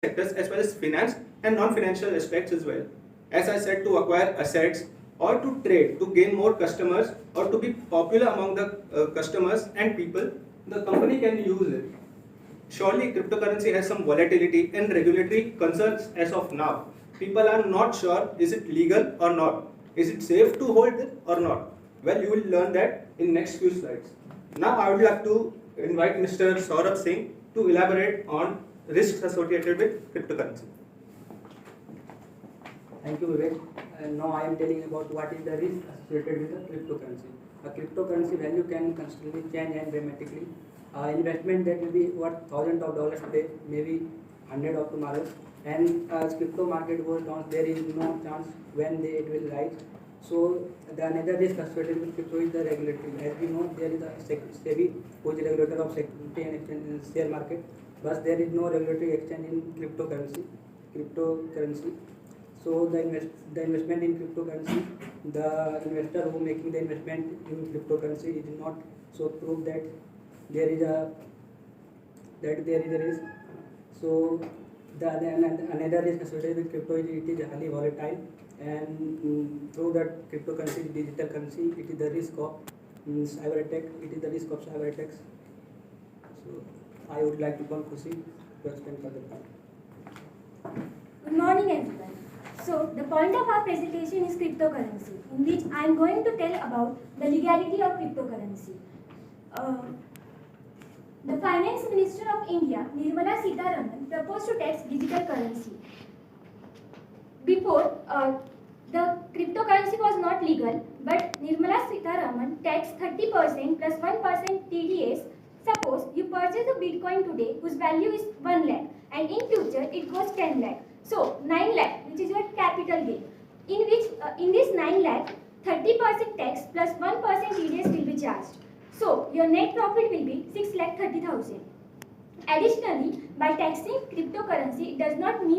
sectors as well as finance and non-financial aspects as well. As I said, to acquire assets or to trade, to gain more customers or to be popular among the customers and people, the company can use it. Surely cryptocurrency has some volatility and regulatory concerns as of now. People are not sure, is it legal or not? Is it safe to hold it or not? Well, you will learn that in next few slides. Now I would like to invite Mr. Saurabh Singh to elaborate on risks associated with cryptocurrency. Thank you, Vivek. And now I am telling about what is the risk associated with the cryptocurrency. A cryptocurrency value can constantly change and dramatically. Investment that will be worth thousands of dollars today, maybe hundred of tomorrow. And as crypto market goes down, there is no chance when it will rise. So the another risk associated with crypto is the regulatory. As we know, there is a SEBI, who is the regulator of security and exchange in share market, but there is no regulatory exchange in cryptocurrency. So the investment in cryptocurrency, the investor who making the investment in cryptocurrency is not so prove that there is a risk. So another risk associated with crypto is it is highly volatile, and through that cryptocurrency, digital currency, it is the risk of cyber attack. It is the risk of cyber attacks. So I would like to call Khushi to explain further point. Good morning, everyone. So, the point of our presentation is cryptocurrency, in which I am going to tell about the legality of cryptocurrency. The Finance Minister of India, Nirmala Sitharaman, proposed to tax digital currency. Before, the cryptocurrency was not legal, but Nirmala Sitharaman taxed 30% plus 1% TDS. Suppose you purchase a Bitcoin today whose value is 1 lakh and in future it goes 10 lakh. So 9 lakh, which is your capital gain, in which in this 9 lakh, 30% tax plus 1% TDS will be charged. So your net profit will be 6 lakh 30,000. Additionally, by taxing cryptocurrency, it does not mean